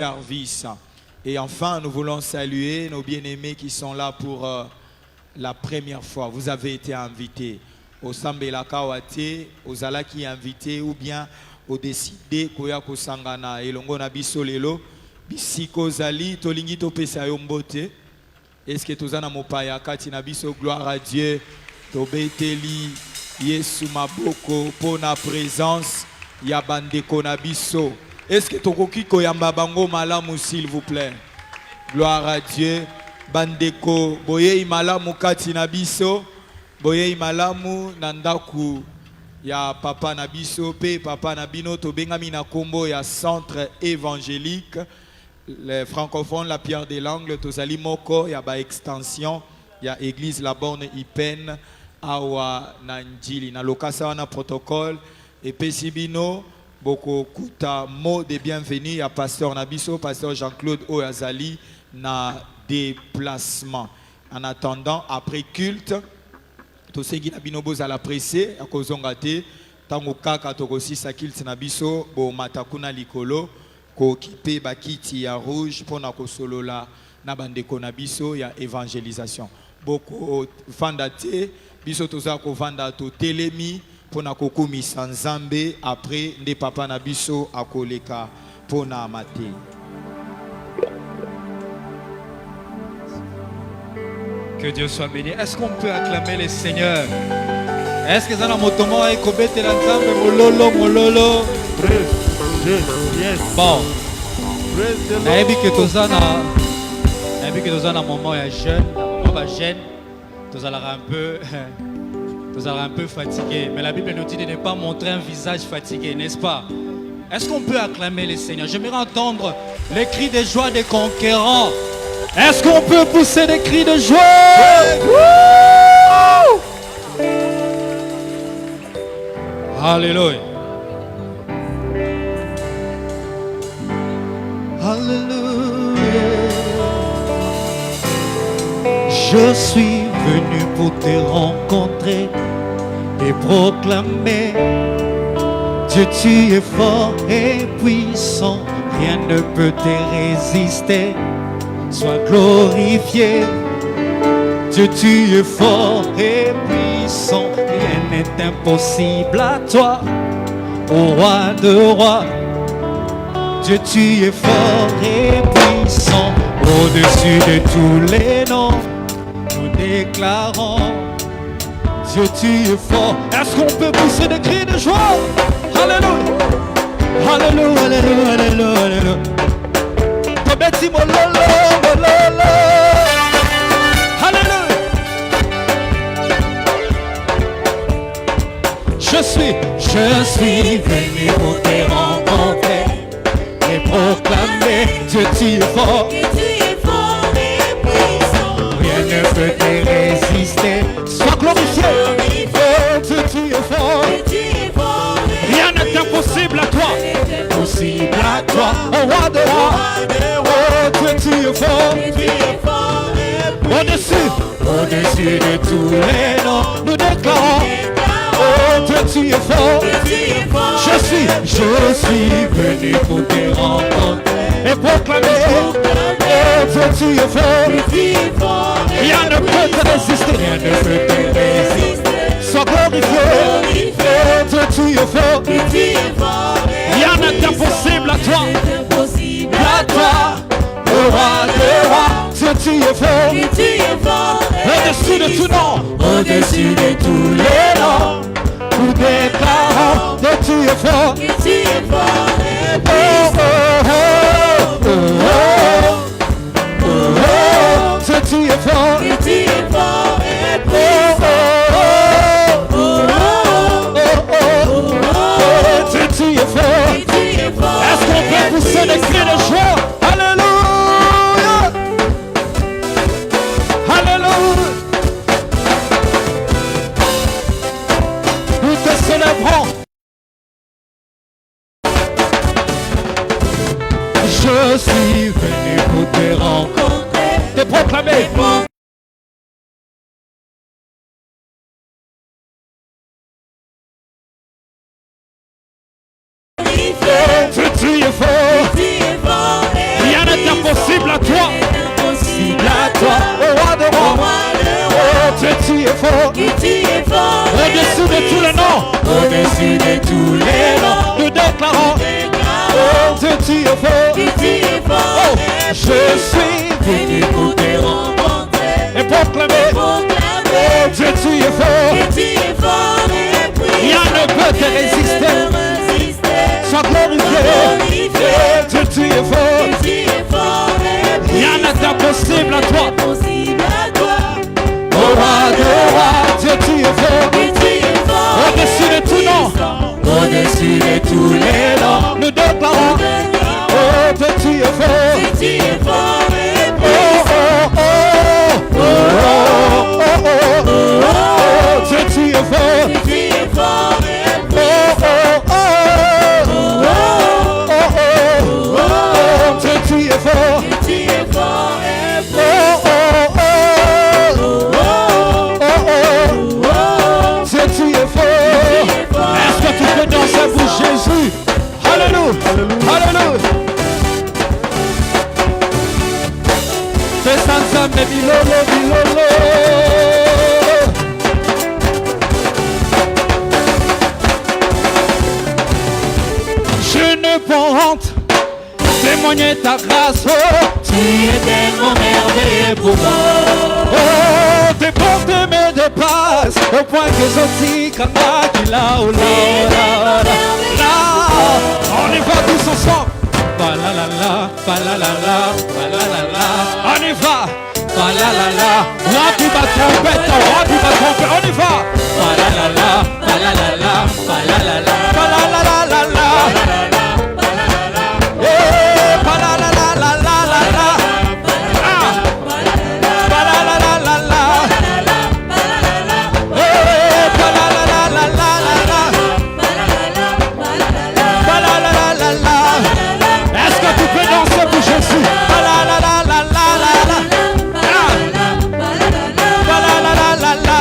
service. Et enfin, nous voulons saluer nos bien-aimés qui sont là pour la première fois. Vous avez été invités au Sambela Kawate, aux Alaki invités ou bien au décidé Koya Kosangana et Longona Bisolelo, Bisiko Zali, Tolingi Topesa Yombote. Est-ce que Tozana Mopaya Katina Biso, gloire à Dieu, Tobeteli, Yesu Maboko, pour la présence, Yabande Konabiso. Est-ce que Tokoki Koyamba Bango Malamu, s'il vous plaît? Gloire à Dieu. Bandeko, Boye Malamu Katina Biso, Boye Malamu Nandaku, ya Papa Nabiso, Pe Papa Nabino, Tobengami Nakombo, ya Centre évangélique. Les francophones, la pierre des langues, Tozali Moko, il y a ba extension, il y a église la borne Ipen, Awa Nanjili, na lokasa wana protocole, et Pesibino, Boko Kuta, mot de bienvenue, il y a pasteur Nabiso, pasteur Jean-Claude Oyazali, na déplacement. En attendant, après culte, tout ce qui Nabino Boza la pressé, à Kozongate, Tango Kaka Togosi Sakilt Nabiso, Bo Matakuna Likolo, ko kipe bakiti ya rouge pona ko solola na bandeko na biso ya évangélisation boko fandate biso toza ko vanda to telemi pona ko kumisa nzambe après nde papa na biso akoleka pona mate. Que Dieu soit béni. Est-ce qu'on peut acclamer les seigneurs? Est-ce que ça na motomo ay kobete la nzambe mololo mololo? Yes. Bon, nayebi que tozana moment ya jeune, moment ba jeune, tozalaka un peu fatigué. Mais la Bible nous dit de ne pas montrer un visage fatigué, n'est-ce pas? Est-ce qu'on peut acclamer les seigneurs? J'aimerais entendre les cris de joie des conquérants. Est-ce qu'on peut pousser des cris de joie? Alléluia. Je suis venu pour te rencontrer et proclamer Dieu, tu es fort et puissant, rien ne peut te résister. Sois glorifié, Dieu, tu es fort et puissant, rien n'est impossible à toi, ô roi de rois. Dieu, tu es fort et puissant, au-dessus de tous les noms. Nous déclarons, Dieu, tu es fort. Est-ce qu'on peut pousser des cris de joie? Alléluia, alléluia, alléluia, alléluia, alléluia. Tobeti mololo, mololo. Alléluia. Je suis venu pour te rencontrer et proclamer, Dieu, tu es fort. Rien ne peut te résister. Sois glorifié. Oh, Dieu, tu es fort. Rien n'est impossible à toi. Possible à toi, au roi de rois. Oh, Dieu, tu es fort. Au-dessus de tous les noms, nous déclarons. Oh, Dieu, tu es fort. Je suis venu pour te rencontrer et proclamer. Oh, Dieu, tu es fort. Rien ne peut te résister. Rien ne peut te résister. Sois glorifié. Oh, Dieu, tu es fort. Rien n'est impossible à toi. À toi, au roi de rois. Dieu, tu es fort. Au-dessus de tout nom. Au-dessus de tous les noms. Nous déclarons que tu es fort. Oh, oh, oh, oh, oh, oh. Dieu, tu es fort. Oh, oh, oh, oh, oh, oh. Dieu, tu es fort. Est-ce qu'on peut pousser des cris de joie? Alléluia. Alléluia. Nous te célébrons. Je suis venu pour te rencontrer, te proclamer. Tu es fort. tu es fort. Que tu es fort. Oh, je suis venu pour te rencontrer et proclamer. Oh Dieu, tu es fort. Que tu es fort et puissant. Rien ne peut te résister. Sois glorifié. Dieu, tu es fort. Que tu es fort et puissant. Rien n'est impossible à toi. Impossible à toi. Oh roi de roi, Dieu, tu es fort. Que tu es fort. Au-dessus de tout nom. Au-dessus de tous les noms. Nous déclarons. Oh Dieu, tu es fort. Que tu es fort et Oh puissant. oh oh. Oh oh oh oh. Dieu, tu es fort. Que tu es fort et Oh oh oh. Oh oh oh. Dieu, tu es fort. que tu es fort et Oh oh oh. Oh oh. Dieu, tu es fort. Est-ce que tu peux danser pour Jésus? Alléluia. Alléluia. Fais ça ensemble, bilolo, bilolo. Je ne prends honte, témoigner ta grâce. Oh, tu es tellement merveilleux pour moi. Oh, tes portes me dépassent au point que je dis comme là, là, là, là. On y va tous ensemble. Ba la la la, ba la la la, ba la la la. On y va. Ba la la la. Remplis ma trompette, remplis ma trompette. On y va. Ba la la la, ba la la la, ba la la la, ba la la la la la. Eh, ba la la la la la la la. Ah. Ba la la la la la. Eh, ba la la la la la la la. Ba la la la la la. Est-ce que tu peux danser pour Jésus? Ba la la la la la la la. Ah. Ba la la la la la.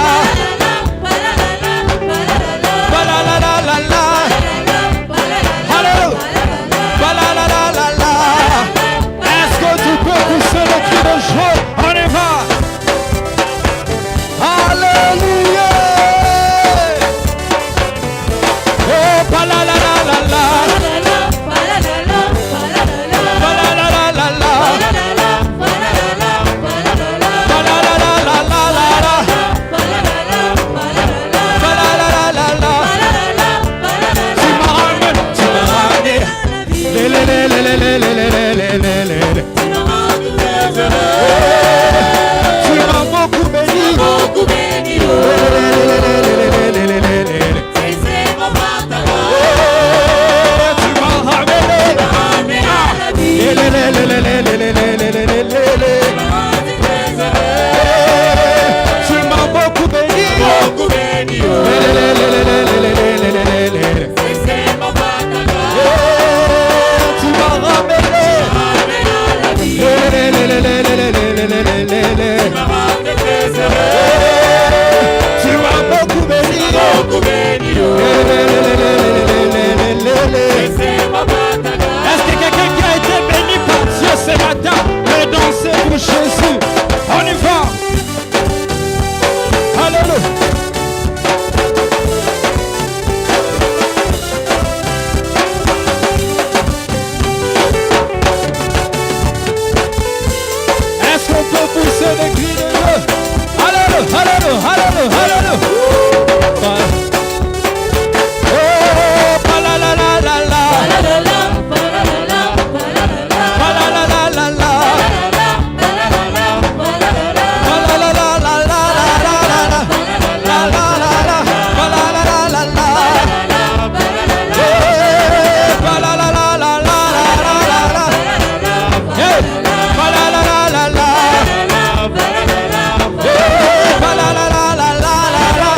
Ba la la la la la. Alléluia. Ba la la la la la. Est-ce que tu peux pousser le cri de joie? On y va. Alléluia. Oh, ba la la la la la. Ba la la la la la. Ba la la la la la la. Ba la la la la la. Tu m'as ramené, tu m'as ramené. Lé, lé, lé, lé, lé, lé, lé, lé, lé, lé, lé. Tu m'as beaucoup béni. Lé, lé, lé, lé, lé, lé, lé, lé, lé, lé. Tu m'as ramené. Lé, lé, lé, lé, lé, lé, lé, lé, lé, lé, lé, lé. Tu m'as beaucoup béni. Lé, lé, lé, lé, lé, lé, lé, lé, lé, lé, lé. Tu m'as ramené. Lé, lé, lé, lé, lé, lé, lé, lé, lé, lé, lé. Tu m'as beaucoup béni. Lé, lé, lé, lé, lé, lé, lé, lé, lé. Est-ce que quelqu'un qui a été béni par Dieu ce matin peut danser pour Jésus? On y va. Alléluia. Est-ce qu'on peut pousser des cris de Dieu? Alléluia, alléluia, alléluia, alléluia. Oh, ba la la la la la. Ba la la la la la. Ba la la la la la la la la la. La la la la. Ba la la la la la. Eh, ba la la la la la la la. Eh, ba la la la la la. Eh, ba la la la la la la.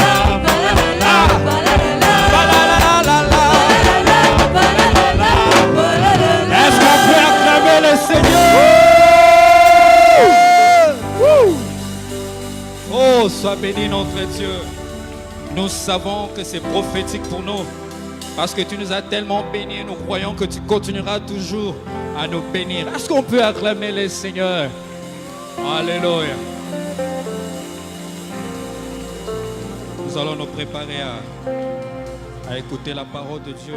Ah, ba la la la la la. Est-ce qu'on peut acclamer le Seigneur? Oh, sois béni notre Dieu. Nous savons que c'est prophétique pour nous. Parce que tu nous as tellement bénis, nous croyons que tu continueras toujours à nous bénir. Est-ce qu'on peut acclamer le Seigneur? Alléluia. Nous allons nous préparer à écouter la parole de Dieu.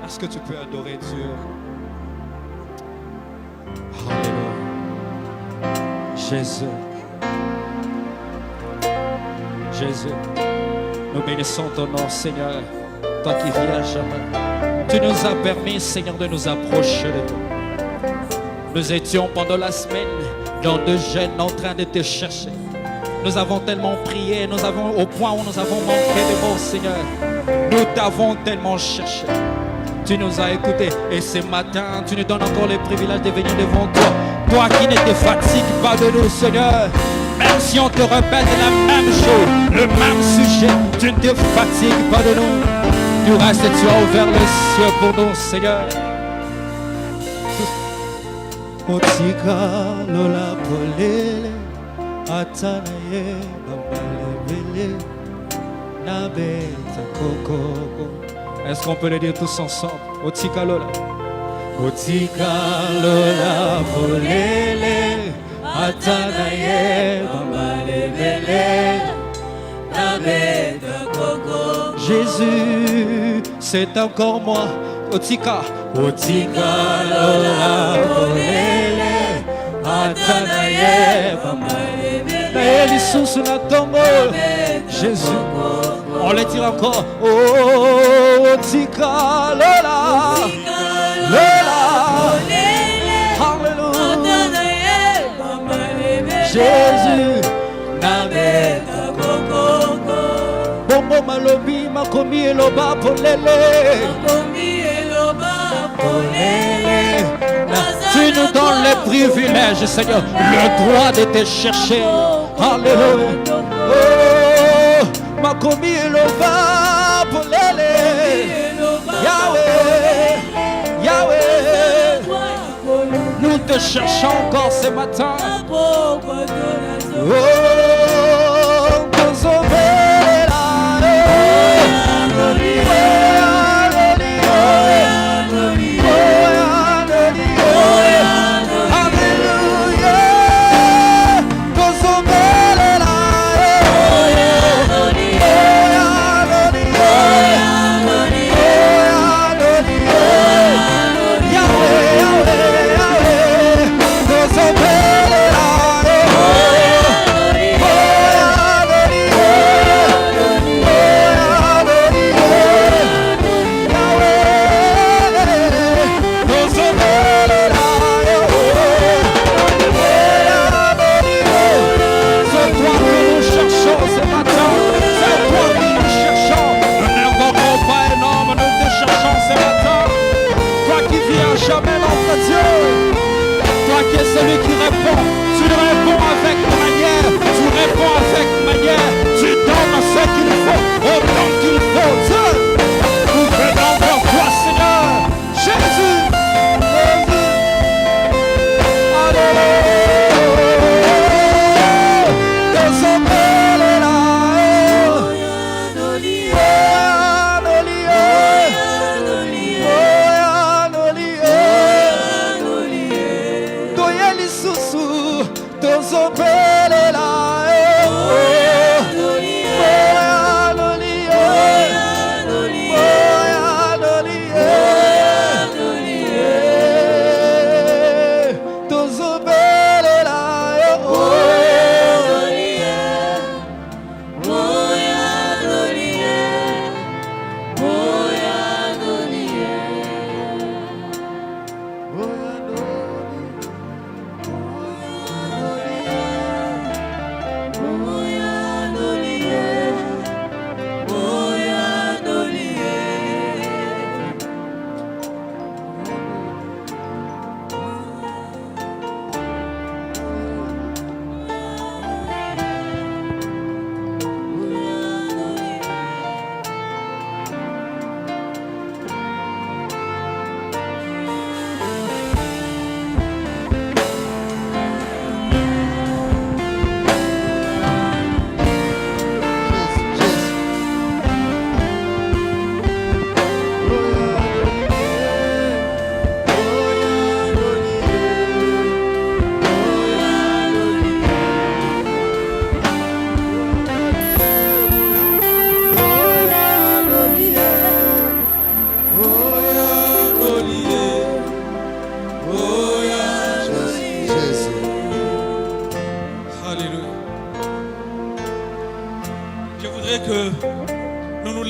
Est-ce que tu peux adorer Dieu? Alléluia. Jésus. Jésus. Nous bénissons ton nom, Seigneur. Toi qui vis à jamais. Tu nous as permis, Seigneur, de nous approcher de toi. Nous étions pendant la semaine dans de jeûnes en train de te chercher. Nous avons tellement prié, nous avons au point où nous avons manqué de mots, Seigneur. Nous t'avons tellement cherché. Tu nous as écoutés et ce matin, tu nous donnes encore le privilège de venir devant toi. Toi qui ne te fatigues pas de nous, Seigneur. Même si on te répète la même chose, le même sujet, tu ne te fatigues pas de nous. Du reste, tu as ouvert les cieux pour nous, Seigneur. Otika lola polele, atanaye babalebele, nabeta koko. Est-ce qu'on peut le dire tous ensemble? Otika lola. Otika lola polele, atanaye babalebele, nabeta koko. Jésus, c'est encore moi. Otika. Otika lola polele, atanaye babalebele, naeli susu na tongo. Jésus, on le tire encore. Oh, otika lola, lola, alléluia. Jésus, nabeta koko. Bongo malobi makomi eloba polele. Tu nous donnes le privilège, Seigneur, le droit de te chercher. Alléluia. Oh, Makomi Eloba Polele. Yahweh, Yahweh. Nous te cherchons encore ce matin. Oh,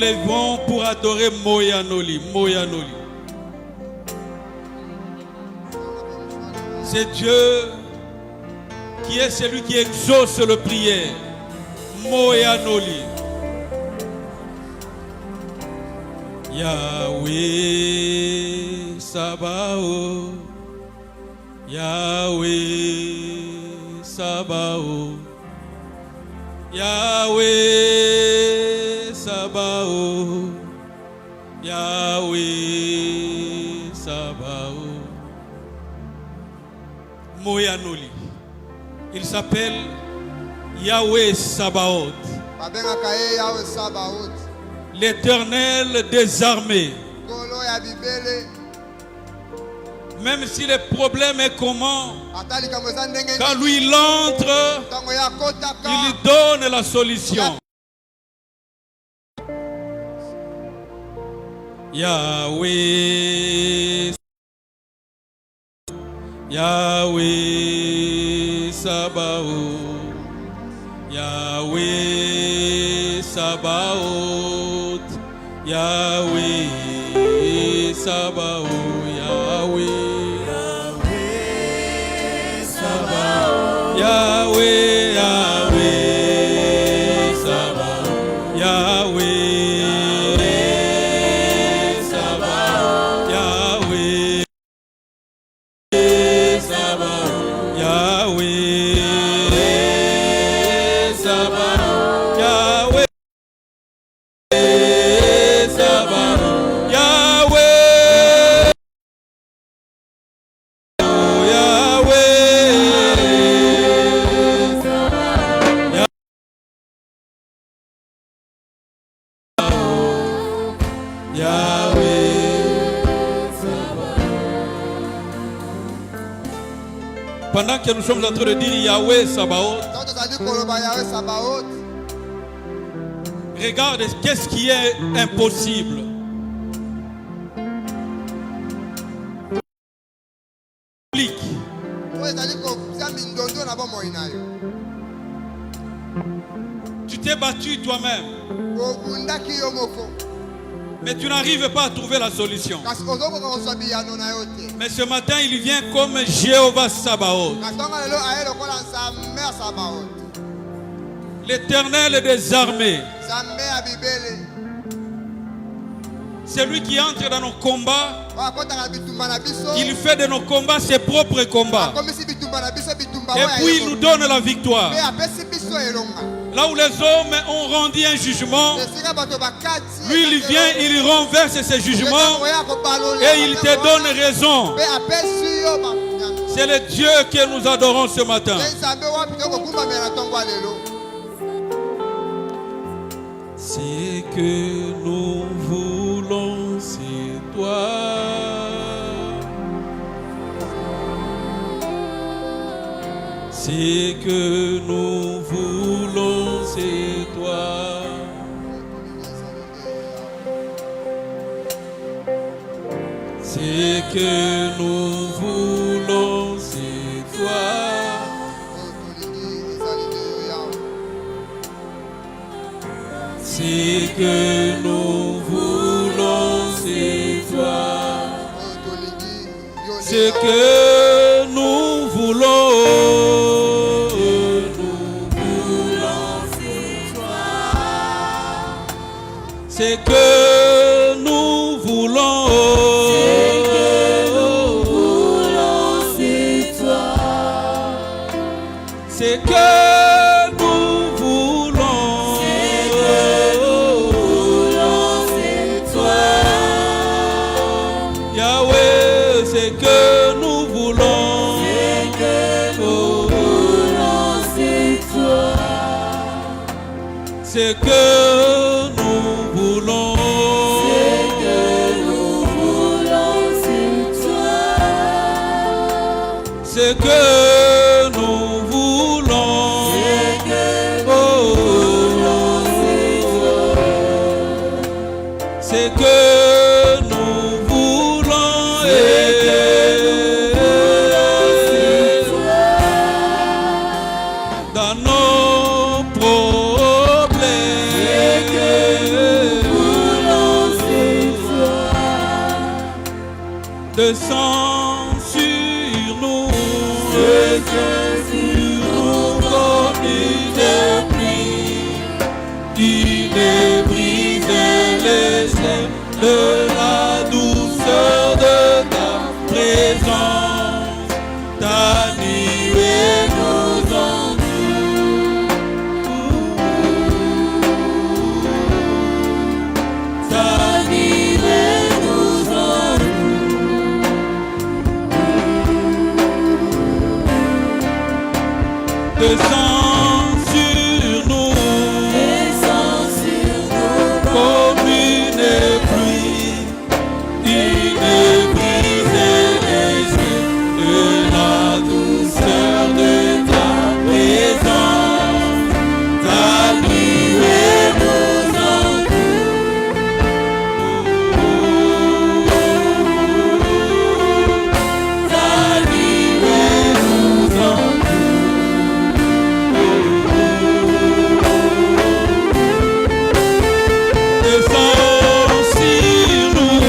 levons pour adorer Moyanoli. Moyanoli. C'est Dieu qui est celui qui exauce le prière. Moyanoli. Yahweh Sabaoth. Yahweh Sabaoth. Yahweh Sabaoth. Yahweh Sabaoth. Moyanoli. Il s'appelle Yahweh Sabaoth. L'Éternel des armées. Même si le problème est comment, quand lui il entre, il lui donne la solution. Yahweh, Yahweh Sabaoth, Yahweh Sabaoth, Yahweh Sabaoth, Yahweh, Yahweh Sabaoth, Yahweh, Yahweh Sabaoth, Yahweh. Pendant que nous sommes en train de dire Yahweh Sabaoth, regarde qu'est-ce qui est impossible. Tu t'es battu toi-même, mais tu n'arrives pas à trouver la solution. Mais ce matin, il vient comme Jéhovah Sabaoth, l'Éternel des armées. C'est lui qui entre dans nos combats. Il fait de nos combats ses propres combats. Et puis il nous donne la victoire. Là où les hommes ont rendu un jugement, lui il vient, il renverse ces jugements et il te donne raison. C'est le Dieu que nous adorons ce matin. C'est que nous voulons, c'est toi. C'est que nous voulons, c'est toi. C'est que nous voulons, c'est toi. C'est que nous voulons, c'est toi. C'est que nous voulons. C'est que nous voulons, c'est toi. C'est que nous voulons, c'est toi. Yahweh, c'est que nous voulons, c'est toi. C'est que c'est que nous voulons, c'est que nous voulons, dans nos problèmes, cieux sur nous comme une pluie. Il est brisé les chaînes de la douceur de ta présence. Ta nuée nous entoure. Ta nuée nous entoure. Descends sur nous. Descends sur nous comme une pluie. Il est brisé les yeux de la douceur de ta présence. Ta nuée nous entoure. Ta nuée nous entoure. Descends sur nous.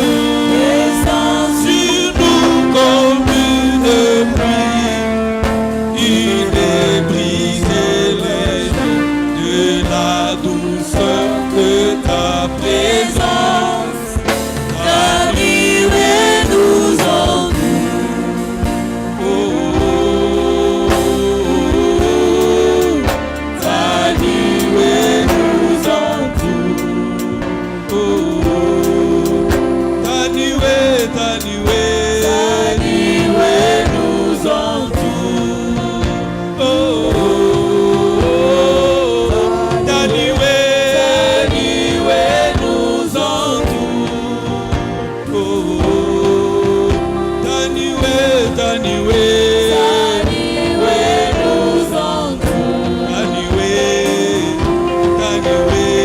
Descends sur nous comme une pluie. Il est brisé les yeux de la douceur de ta présence. Ta nuée nous entoure. Ta nuée nous entoure. Ta nuée, ta nuée, ta nuée nous entoure. Ta nuée nous entoure. Ta nuée, ta nuée, ta nuée nous entoure. Ta nuée, ta nuée,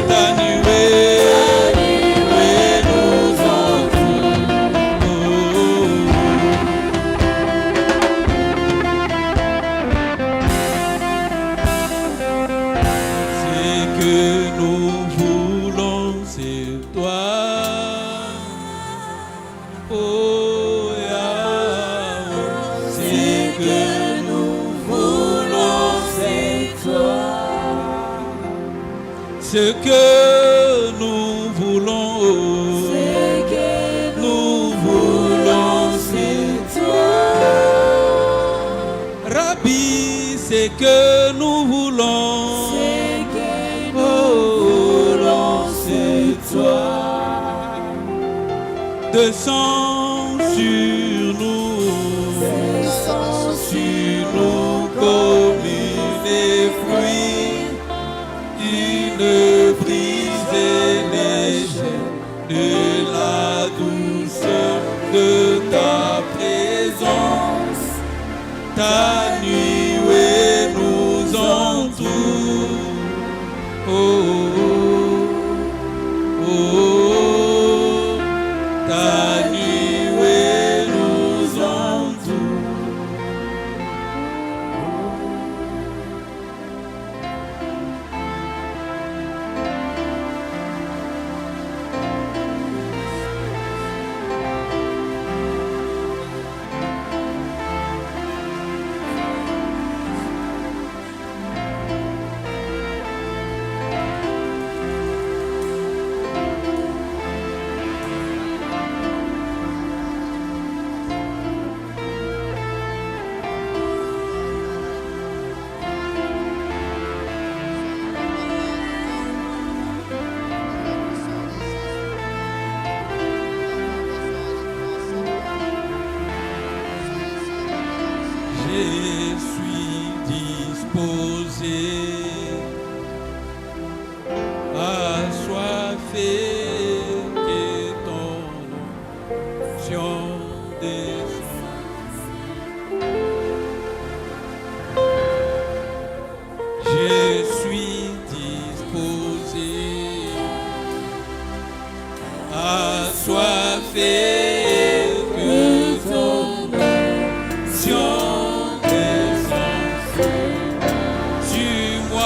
ta nuée nous entoure. Ce que nous voulons, c'est toi. Oh Yahweh, ce que nous voulons, c'est toi. Ce que nous voulons, ce que nous voulons, c'est toi. Rabbi, ce que nous voulons, ce que nous voulons, c'est toi. Descends sur nous. Descends sur nous comme une pluie. Il brise les chaînes de la douceur de ta présence. Ta nuée nous entoure. Ta nuée nous entoure. Je suis disposé, assoiffé, que ton onction descende. Je suis disposé, assoiffé, que ton onction descende sur moi.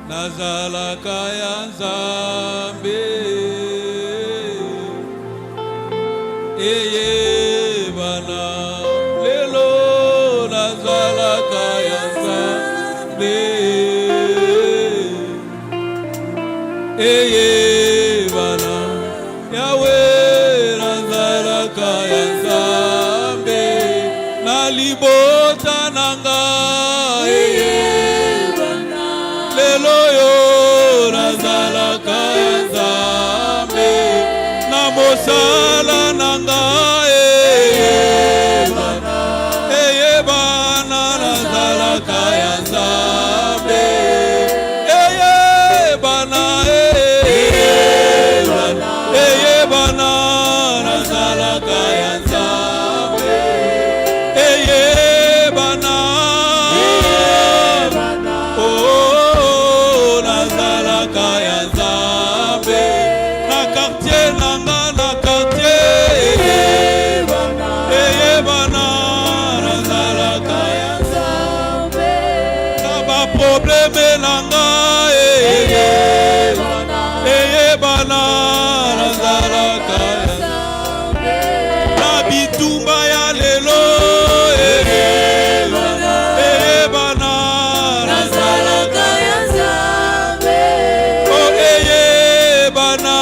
nazalaka ya Nzambe eyebana lelo nazalaka ya Nzambe eyebana yawe nazalaka ya Nzambe na libota nanga lelo yo nazalaka ya Nzambe na mosala nanga eyebana nazalaka ya Nzambe eyebana nazalaka ya Nzambe eyebana nazalaka ya Nzambe na quartier nanga na quartier eyebana nazalaka ya Nzambe na ba problème nanga eyebana nazalaka ya Nzambe na bitumba ya lelo eyebana nazalaka ya Nzambe oh eyebana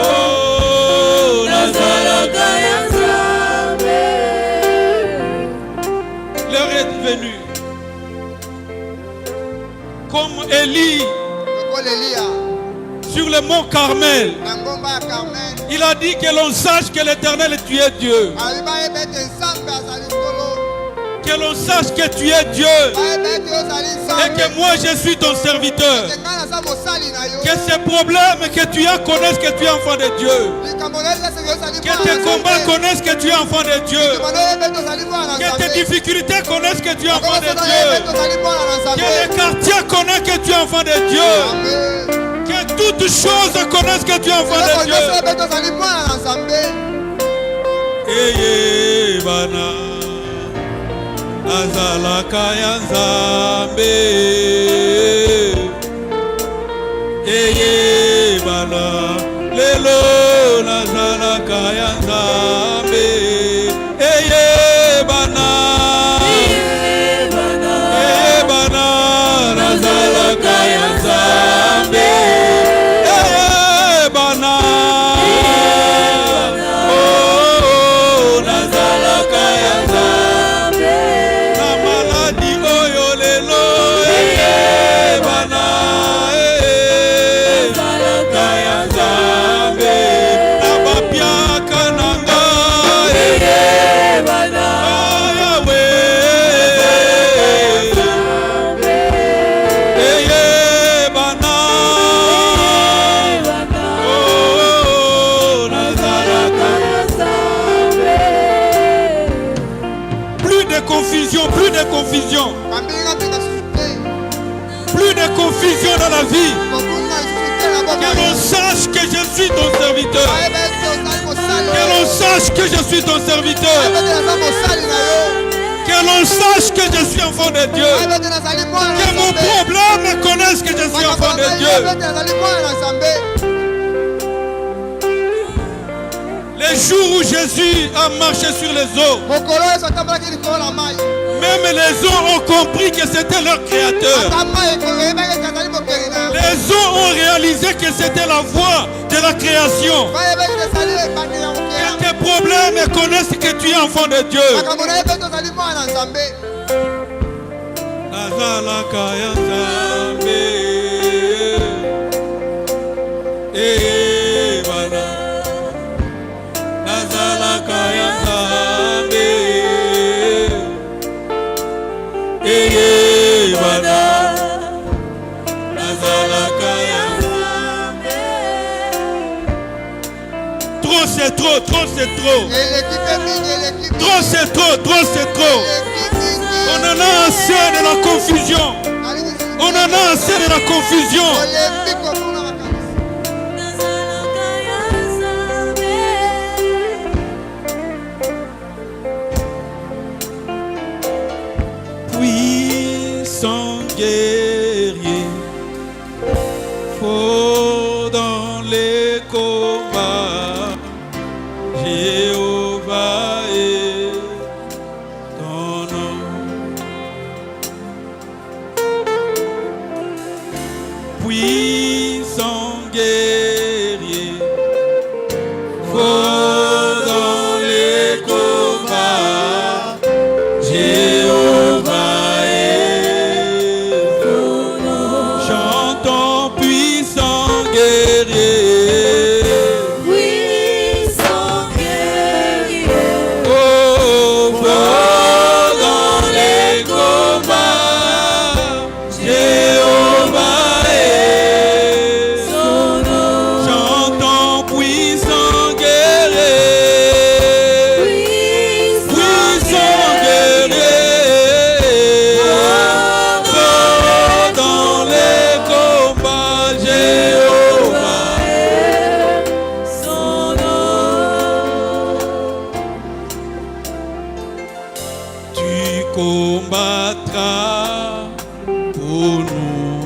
oh nazalaka ya Nzambe. L'heure est venue comme Élie sur le mont Carmel. Il a dit que l'on sache que l'Éternel tu es Dieu. Que l'on sache que tu es Dieu et que moi je suis ton serviteur. Que ces problèmes que tu as connaissent que tu es enfant de Dieu. Que tes combats connaissent que tu es enfant de Dieu. Que tes difficultés connaissent que tu es enfant de Dieu. Que les quartiers connaissent que tu es enfant de Dieu. Que toutes choses connaissent que tu es enfant de Dieu. Eyebana nazalaka ya Nzambe eyebana lelo nazalaka ya Nzambe eyebana nazalaka ya Nzambe eyebana oh nazalaka ya Nzambe na maladi oyo lelo eyebana nazalaka ya Nzambe na bapiaka nanga eyebana yawe eyebana oh nazalaka ya Nzambe. Plus de confusion, plus de confusion, plus de confusion dans la vie. Que l'on sache que je suis ton serviteur. Que l'on sache que je suis ton serviteur. Que l'on sache que je suis enfant de Dieu. Que mon problème connaisse que je suis enfant de Dieu. Les jours où Jésus a marché sur les eaux, même les eaux ont compris que c'était leur créateur. Les eaux ont réalisé que c'était la voix de la création. Que tes problèmes connaissent que tu es enfant de Dieu. Nazalaka ya Nzambe eyebana nazalaka ya Nzambe eyebana nazalaka ya Nzambe. Trop c'est trop, trop c'est trop. Trop c'est trop, trop c'est trop. On en a assez de la confusion. On en a assez de la confusion. Puissant guerrier, fort dans les combats, Jéhovah est ton nom. Puissant guerrier, fort dans les combats, Jéhovah est ton nom. Chantons puissant guerrier, Puissant guerrier, oh, fort dans les combats, Jéhovah est son nom. chantons puissant guerrier, puissant guerrier, fort dans les combats, Jéhovah. Son nom. Tu combattras pour nous,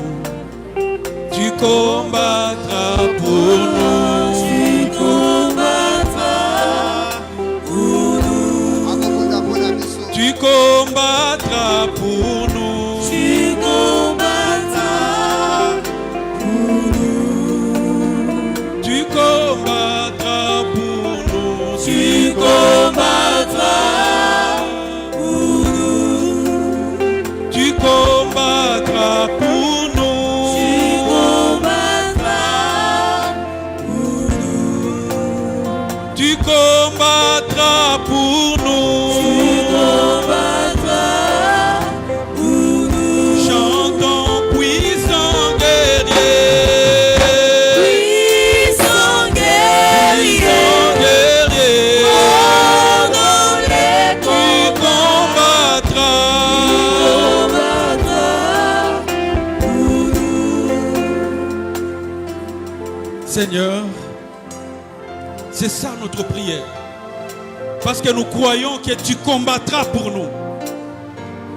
tu combattras pour nous, Tu combattras pour nous. tu combattras pour nous, Tu combattras pour nous. tu combattras pour nous, Tu combattras pour nous. tu combattras pour nous, Tu combattras pour nous. tu combattras pour nous, Combattras pour nous. chantons puissant guerrier, Puissant guerrier, puissant guerrier, fort dans les tu combattras. combattras pour nous. Seigneur, c'est ça notre prière. Parce que nous croyons que tu combattras pour nous.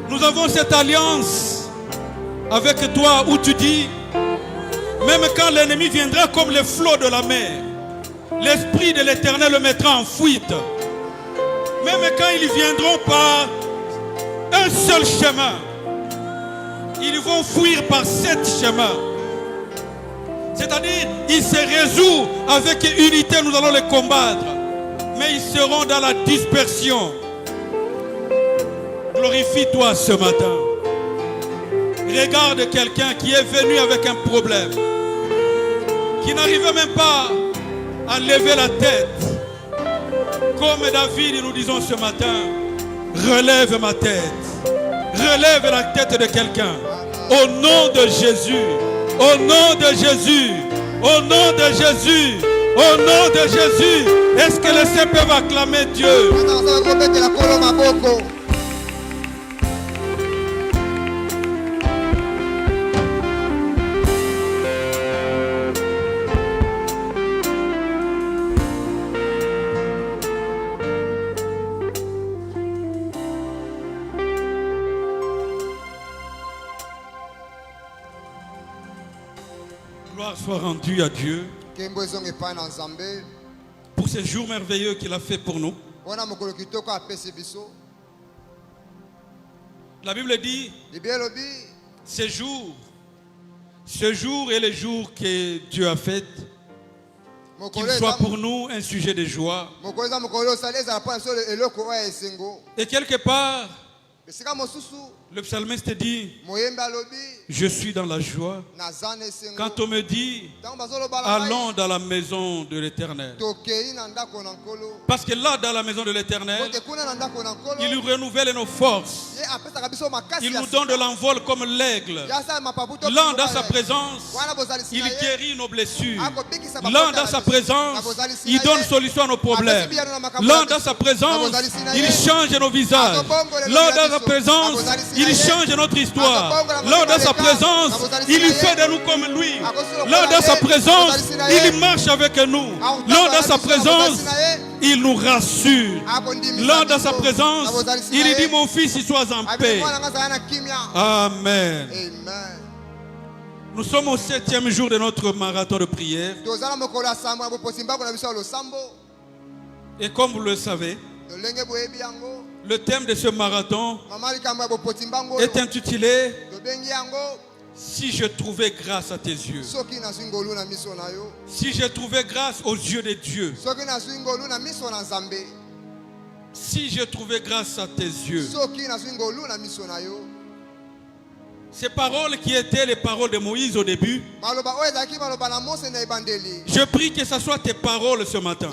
Nous avons cette alliance avec toi où tu dis, même quand l'ennemi viendra comme les flots de la mer, l'Esprit de l'Éternel le mettra en fuite. Même quand ils viendront par un seul chemin, ils vont fuir par 7 chemins. C'est-à-dire, ils se résout avec unité, nous allons les combattre. Mais ils seront dans la dispersion. Glorifie-toi ce matin. Regarde quelqu'un qui est venu avec un problème, qui n'arrivait même pas à lever la tête. Comme David, nous disons ce matin, relève ma tête. Relève la tête de quelqu'un. Au nom de Jésus. Au nom de Jésus. Au nom de Jésus. Au nom de Jésus. Est-ce que les saints peuvent acclamer Dieu? Gloire soit rendue à Dieu pour ces jours merveilleux qu'il a fait pour nous. La Bible dit, ce jour est le jour que Dieu a fait, qu'il soit pour nous un sujet de joie. Et quelque part, le psalmiste dit, je suis dans la joie quand on me dit, allons dans la maison de l'Éternel. Parce que là, dans la maison de l'Éternel, il renouvelle nos forces. Il nous donne de l'envol comme l'aigle. Là, dans sa présence, il guérit nos blessures. Là, dans sa présence, il donne solution à nos problèmes. Là, dans sa présence, il change nos visages. Là, dans sa présence, il change notre histoire. Lors de sa présence, il fait de nous comme lui. Lors de sa présence, il marche avec nous. Lors de sa présence, il nous rassure. Lors de sa présence, il dit mon fils, sois en paix. Amen. Nous sommes au 7e jour de notre marathon de prière. Et comme vous le savez, le thème de ce marathon est intitulé « Si je trouvais grâce à tes yeux ». Si je trouvais grâce aux yeux de Dieu. Si je trouvais grâce à tes yeux. Ces paroles qui étaient les paroles de Moïse au début, je prie que ce soit tes paroles ce matin.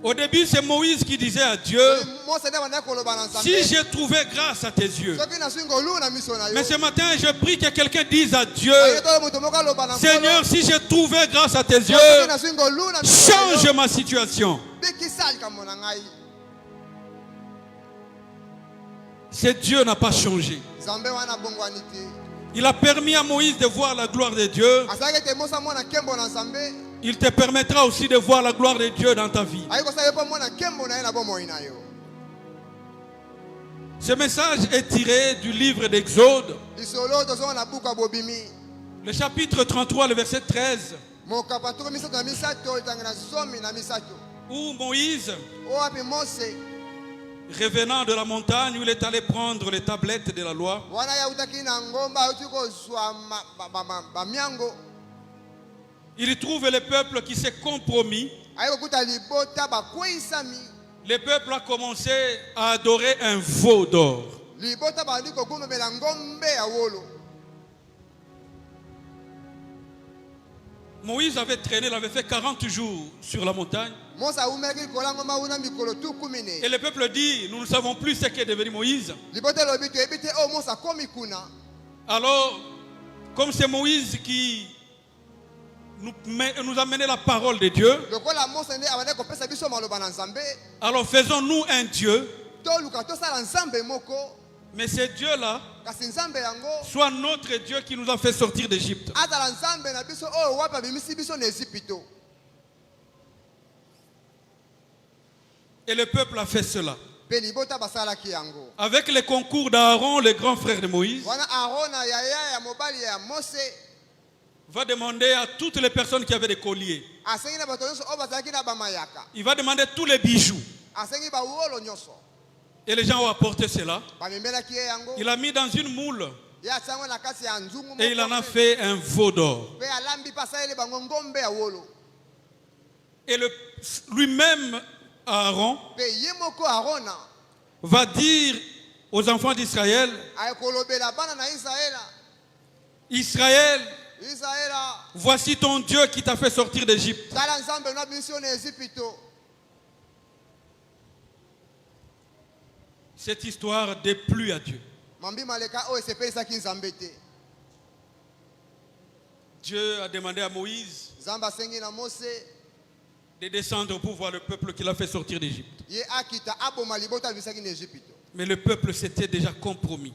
Au début, c'est Moïse qui disait à Dieu, si j'ai trouvé grâce à tes yeux. Mais ce matin, je prie que quelqu'un dise à Dieu, Seigneur, si j'ai trouvé grâce à tes yeux, change ma situation. Ce Dieu n'a pas changé. Il a permis à Moïse de voir la gloire de Dieu. Il te permettra aussi de voir la gloire de Dieu dans ta vie. Ce message est tiré du livre d'Exode, le chapitre 33, le verset 13, où Moïse, revenant de la montagne où il est allé prendre les tablettes de la loi, il trouve le peuple qui s'est compromis. Le peuple a commencé à adorer un veau d'or. Moïse avait traîné, il avait fait 40 jours sur la montagne. Et le peuple dit, nous ne savons plus ce qu'est devenu Moïse. Alors, comme c'est Moïse qui nous a mené la parole de Dieu, alors faisons-nous un Dieu. Mais ce Dieu-là soit notre Dieu qui nous a fait sortir d'Égypte. Et le peuple a fait cela. Avec le concours d'Aaron, le grand frère de Moïse, va demander à toutes les personnes qui avaient des colliers. Il va demander tous les bijoux. Et les gens ont apporté cela. Il a mis dans une moule. Et il en a fait un veau d'or. Et lui-même, Aaron, va dire aux enfants d'Israël, Israël, voici ton Dieu qui t'a fait sortir d'Égypte. Cette histoire déplut à Dieu. Dieu a demandé à Moïse de descendre pour voir le peuple qu'il a fait sortir d'Égypte. Mais le peuple s'était déjà compromis.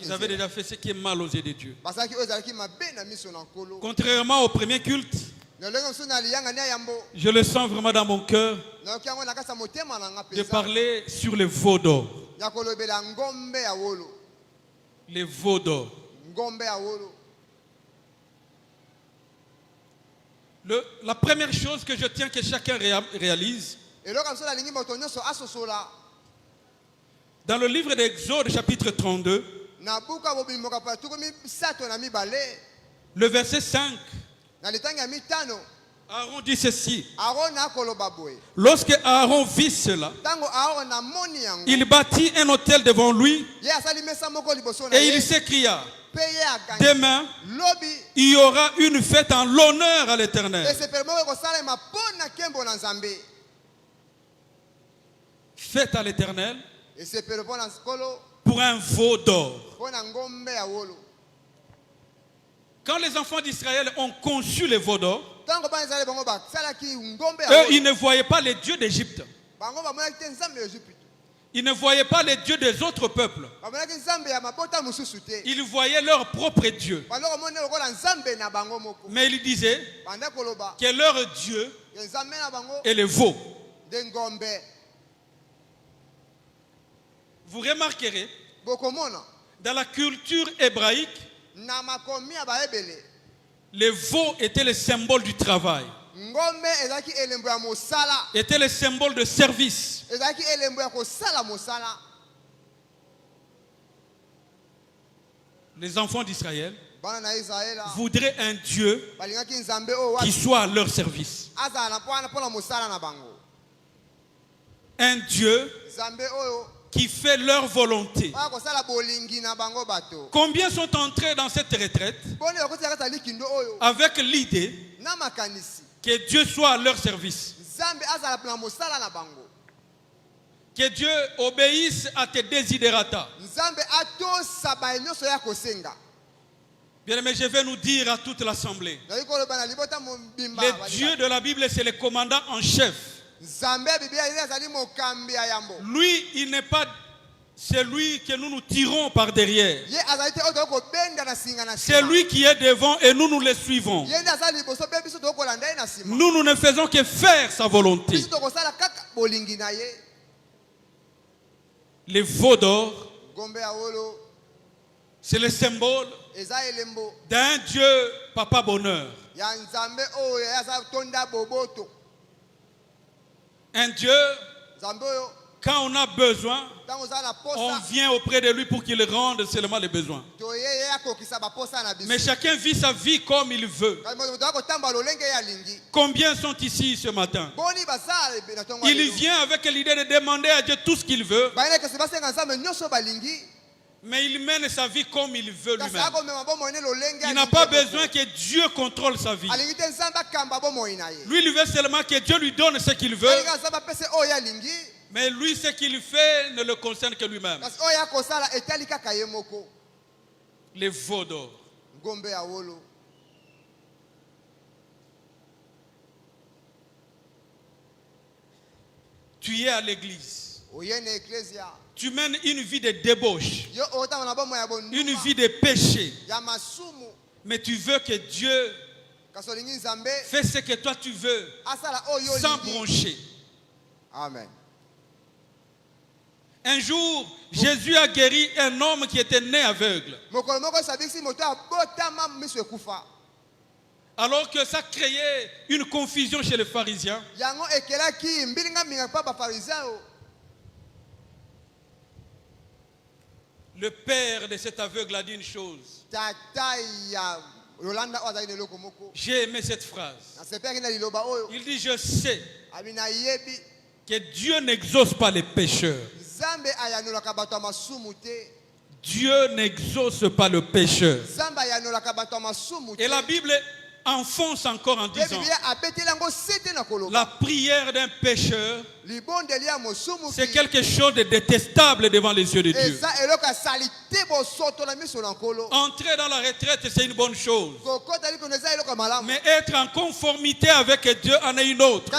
Ils avaient déjà fait ce qui est mal aux yeux de Dieu. Contrairement au premier culte, je le sens vraiment dans mon cœur de parler sur les veaux d'or. Les veaux d'or. La première chose que je tiens que chacun réalise, dans le livre d'Exode, chapitre 32, le verset 5, Aaron dit ceci. Lorsque Aaron vit cela, il bâtit un autel devant lui et il s'écria, demain, il y aura une fête en l'honneur à l'Éternel. Fête à l'Éternel pour un veau d'or. Quand les enfants d'Israël ont conçu les veaux d'or, eux, ils ne voyaient pas les dieux d'Égypte. Ils ne voyaient pas les dieux des autres peuples. Ils voyaient leur propre Dieu. Mais ils disaient que leur Dieu est le veau. Vous remarquerez, dans la culture hébraïque, le veau était le symbole du travail. Était le symbole de service. Les enfants d'Israël voudraient un Dieu qui soit à leur service. Un Dieu qui fait leur volonté. Combien sont entrés dans cette retraite avec l'idée que Dieu soit à leur service? Que Dieu obéisse à tes desiderata. Bien aimé, je vais nous dire à toute l'assemblée, le Dieu de la Bible, c'est le commandant en chef. Lui, il n'est pas celui que nous nous tirons par derrière. C'est lui qui est devant et nous le suivons. Nous ne faisons que faire sa volonté. Le veau d'or, c'est le symbole d'un Dieu papa bonheur. Un Dieu, quand on a besoin, on vient auprès de lui pour qu'il rende seulement les besoins. Mais chacun vit sa vie comme il veut. Combien sont ici ce matin? Il vient avec l'idée de demander à Dieu tout ce qu'il veut, mais il mène sa vie comme il veut lui-même. Il n'a pas besoin que Dieu contrôle sa vie. Lui, il veut seulement que Dieu lui donne ce qu'il veut. Mais lui, ce qu'il fait ne le concerne que lui-même. Les veaux d'or. Tu es à l'église. Tu mènes une vie de débauche. Une vie de péché. Mais tu veux que Dieu fasse ce que toi tu veux sans broncher. Amen. Un jour, Jésus a guéri un homme qui était né aveugle. Alors que ça créait une confusion chez les pharisiens. Le père de cet aveugle a dit une chose. J'ai aimé cette phrase. Il dit, je sais que Dieu n'exauce pas les pécheurs. Dieu n'exauce pas le pécheur. Et la Bible enfonce encore en disant, la prière d'un pécheur, c'est quelque chose de détestable devant les yeux de Dieu. Entrer dans la retraite, c'est une bonne chose. Mais être en conformité avec Dieu en est une autre.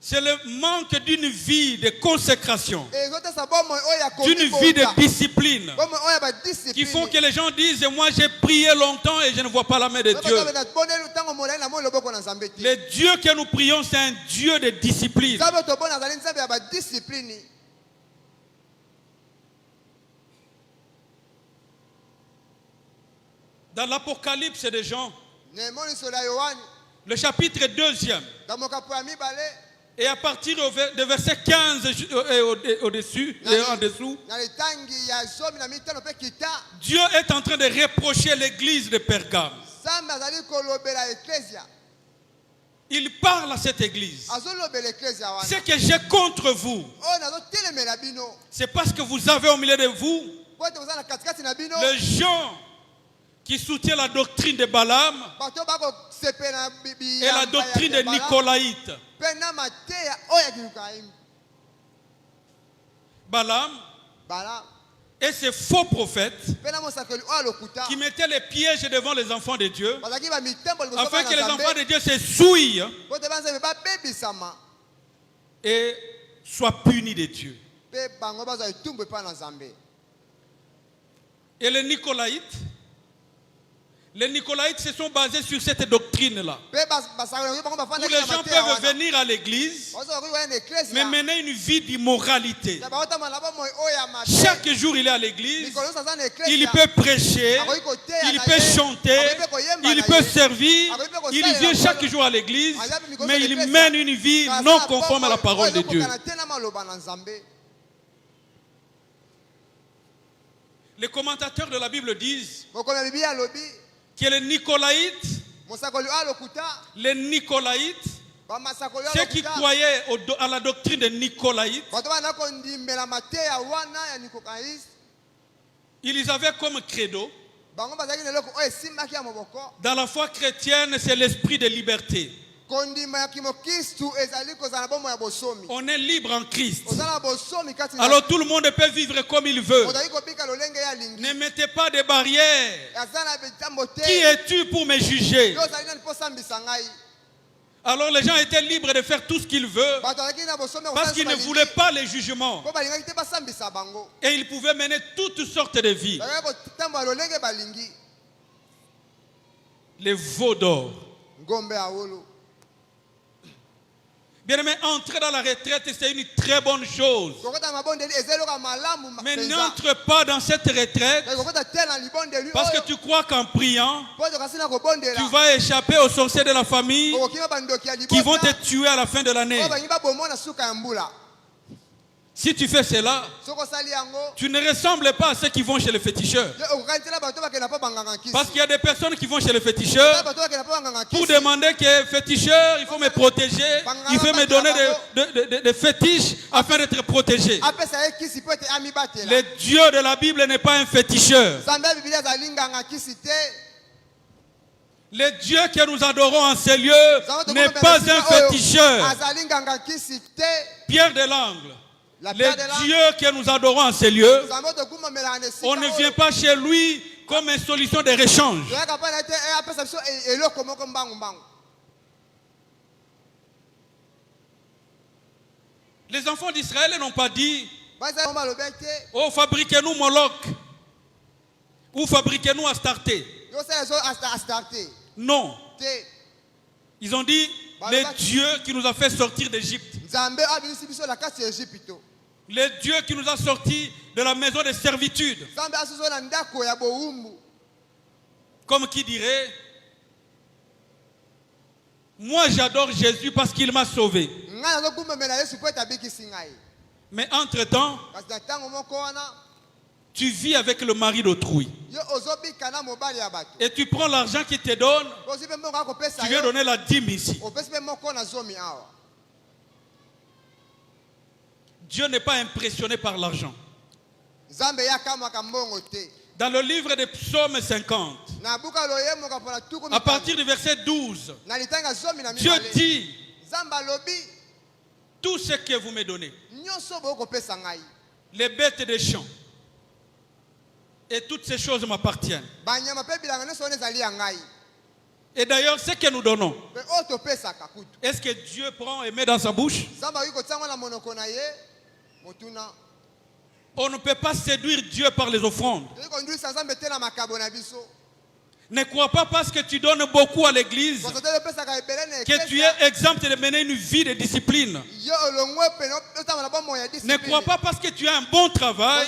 C'est le manque d'une vie de consécration, d'une vie de discipline, qui font que les gens disent, moi j'ai prié longtemps et je ne vois pas la main de Dieu. Le Dieu que nous prions, c'est un Dieu de discipline. Dans l'Apocalypse de Jean, le chapitre 2e, et à partir de verset 15 au-dessus et en dessous, Dieu est en train de reprocher l'église de Pergame. Il parle à cette église. Ce que j'ai contre vous, c'est parce que vous avez au milieu de vous les gens qui soutiennent la doctrine de Balaam et la doctrine de Nicolaïte. Balaam Et ces faux prophètes qui mettaient les pièges devant les enfants de Dieu, afin que les enfants de Dieu se souillent et soient punis de Dieu. Et les Nicolaïtes se sont basés sur cette doctrine-là. Où les gens peuvent venir à l'église, mais mener une vie d'immoralité. Chaque jour, il est à l'église, il peut prêcher, il peut chanter, il peut servir, il vient chaque jour à l'église, mais il mène une vie non conforme à la parole de Dieu. Les commentateurs de la Bible disent que les Nicolaïtes, ceux qui croyaient à la doctrine des Nicolaïtes, ils avaient comme credo, dans la foi chrétienne, c'est l'esprit de liberté. On est libre en Christ. Alors tout le monde peut vivre comme il veut. Ne mettez pas de barrières. Qui es-tu pour me juger? Alors les gens étaient libres de faire tout ce qu'ils veulent parce qu'ils ne voulaient pas les jugements. Et ils pouvaient mener toutes sortes de vies. Les veaux d'or. Bien aimé, entrer dans la retraite, c'est une très bonne chose. Mais n'entre pas dans cette retraite parce que tu crois qu'en priant, tu vas échapper aux sorciers de la famille qui vont te tuer à la fin de l'année. Si tu fais cela, tu ne ressembles pas à ceux qui vont chez les féticheurs. Parce qu'il y a des personnes qui vont chez les féticheurs pour demander que féticheur, il faut me protéger, il faut me donner des fétiches afin d'être protégé. Le Dieu de la Bible n'est pas un féticheur. Le Dieu que nous adorons en ces lieux n'est pas un féticheur. Pierre de l'Angle. Le Dieu que nous adorons en ces lieux, on ne vient pas chez lui comme une solution de réchange. Les enfants d'Israël n'ont pas dit « Oh, fabriquez-nous Moloch » ou « fabriquez-nous Astarté ». Non. Ils ont dit « Le Dieu qui nous a fait sortir d'Égypte ». Le Dieu qui nous a sortis de la maison de servitude. Comme qui dirait, moi j'adore Jésus parce qu'il m'a sauvé. Mais entre-temps, tu vis avec le mari d'autrui. Et tu prends l'argent qu'il te donne, tu viens donner la dîme ici. Dieu n'est pas impressionné par l'argent. Dans le livre des psaumes 50, à partir du verset 12, Dieu dit, tout ce que vous me donnez, les bêtes des champs, et toutes ces choses m'appartiennent. Et d'ailleurs, ce que nous donnons, est-ce que Dieu prend et met dans sa bouche? On ne peut pas séduire Dieu par les offrandes. Ne crois pas parce que tu donnes beaucoup à l'église que tu es exempt de mener une vie de discipline. Ne crois pas parce que tu as un bon travail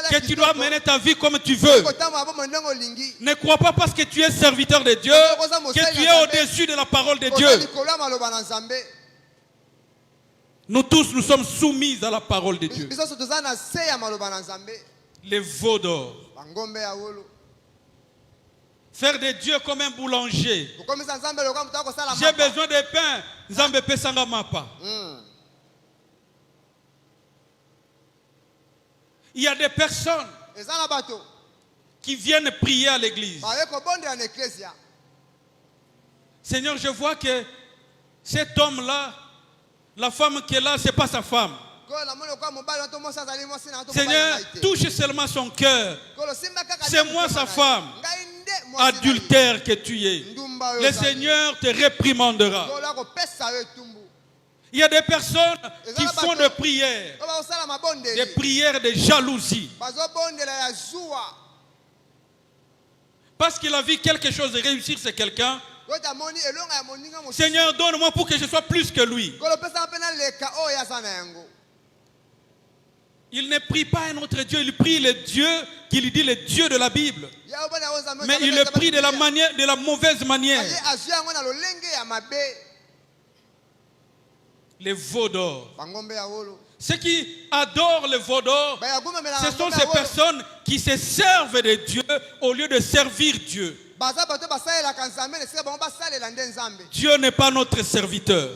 que tu dois mener ta vie comme tu veux. Ne crois pas parce que tu es serviteur de Dieu que tu es au-dessus de la parole de Dieu. Nous tous, nous sommes soumis à la parole de Dieu. Les veaux d'or. Faire de Dieu comme un boulanger. J'ai besoin de pain. Nzambe pesanga mapa. Il y a des personnes qui viennent prier à l'église. Seigneur, je vois que cet homme-là, la femme qui est là, ce n'est pas sa femme. Seigneur, touche seulement son cœur. C'est moi sa femme. Adultère que tu es. Le Seigneur te réprimandera. Il y a des personnes qui font des prières de jalousie. Parce qu'il a vu quelque chose de réussir sur quelqu'un. Seigneur, donne-moi pour que je sois plus que lui. Il ne prie pas un autre Dieu, il prie le Dieu qui lui dit le Dieu de la Bible. Mais il le prie de la mauvaise manière. Les veaux d'or. Ceux qui adorent les veaux d'or, ce sont ces personnes qui se servent de Dieu au lieu de servir Dieu. Dieu n'est pas notre serviteur.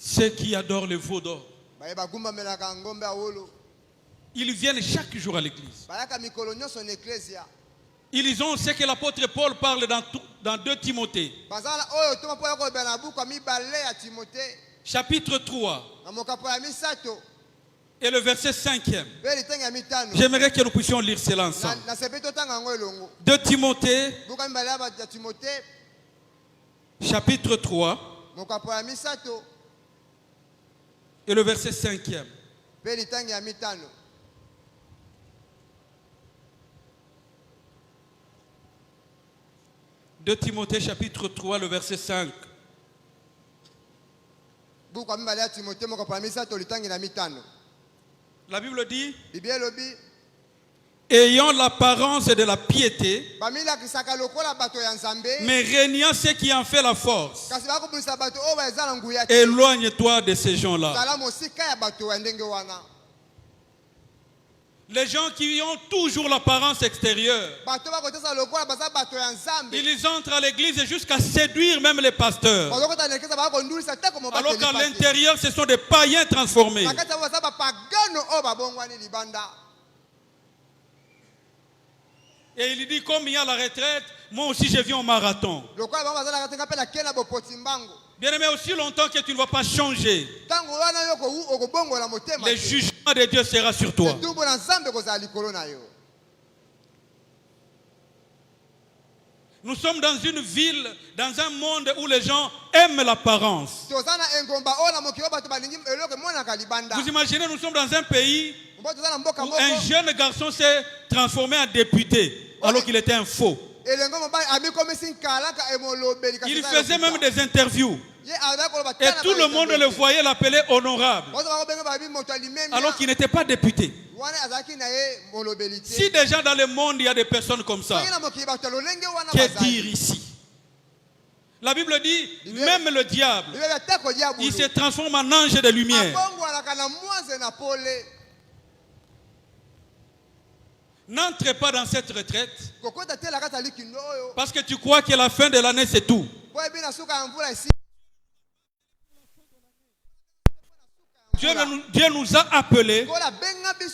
Ceux qui adorent les veaux d'or, ils viennent chaque jour à l'église. Ils ont ce que l'apôtre Paul parle dans 2 Timothée. Chapitre 3. Et le verset 5e. J'aimerais que nous puissions lire cela ensemble. 2 Timothée. Chapitre 3. Et le verset 5e. 2 Timothée chapitre 3, le verset 5. La Bible dit, ayant l'apparence de la piété, mais régnant ce qui en fait la force. Éloigne-toi de ces gens-là. Les gens qui ont toujours l'apparence extérieure, ils entrent à l'église jusqu'à séduire même les pasteurs. Alors qu'à l'intérieur, ce sont des païens transformés. Et il dit, comme il y a la retraite, moi aussi je viens au marathon. Bien aimé, aussi longtemps que tu ne vas pas changer, le jugement de Dieu sera sur toi. Nous sommes dans une ville, dans un monde où les gens aiment l'apparence. Vous imaginez, nous sommes dans un pays où un jeune garçon s'est transformé en député alors qu'il était un faux. Il faisait même des interviews. Et tout le monde le voyait, l'appelait honorable, alors qu'il n'était pas député. Si déjà dans le monde il y a des personnes comme ça, que dire ici? La Bible dit, même le diable, il se transforme en ange de lumière. N'entre pas dans cette retraite parce que tu crois que la fin de l'année c'est tout. Dieu nous a appelés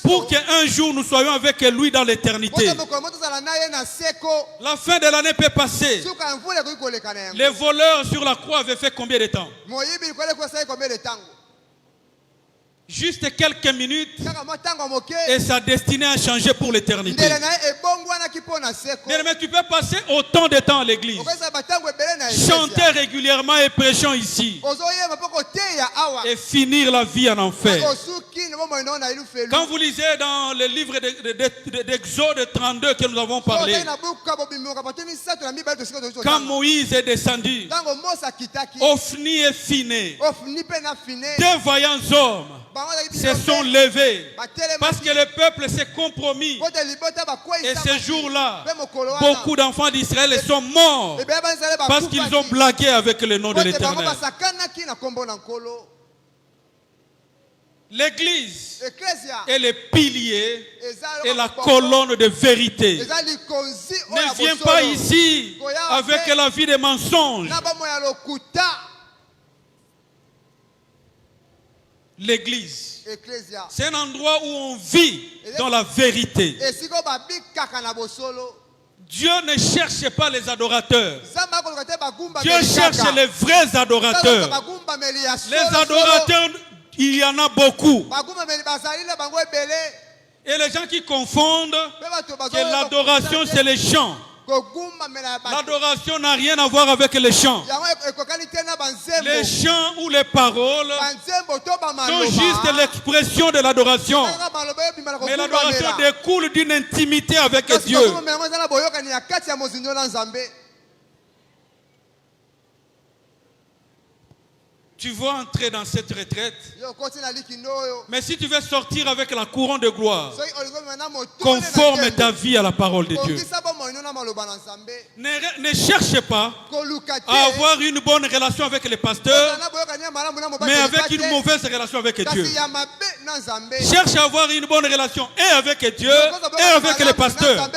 pour qu'un jour nous soyons avec lui dans l'éternité. La fin de l'année peut passer. Les voleurs sur la croix avaient fait combien de temps? Juste quelques minutes et sa destinée a changé pour l'éternité. Mais tu peux passer autant de temps à l'église, chanter régulièrement et prêchant ici, et finir la vie en enfer. Quand vous lisez dans le livre d'Exode 32 que nous avons parlé, quand Moïse est descendu, Ophni et Phiné, deux vaillants hommes, se sont levés parce que le peuple s'est compromis. Et ce jour-là, beaucoup d'enfants d'Israël sont morts parce qu'ils ont blagué avec le nom de l'Éternel. L'église est le pilier et la colonne de vérité. Ne viens pas ici avec la vie des mensonges. L'église, c'est un endroit où on vit dans la vérité. Dieu ne cherche pas les adorateurs. Dieu cherche les vrais adorateurs. Les adorateurs, il y en a beaucoup. Et les gens qui confondent que l'adoration c'est les chants. L'adoration n'a rien à voir avec les chants. Les chants ou les paroles sont juste l'expression de l'adoration. Mais l'adoration découle d'une intimité avec Dieu. Tu vas entrer dans cette retraite. Mais si tu veux sortir avec la couronne de gloire, conforme ta vie à la parole de Dieu. Ne cherche pas à avoir une bonne relation avec les pasteurs, mais avec une mauvaise relation avec Dieu. Cherche à avoir une bonne relation et avec Dieu et avec les pasteurs.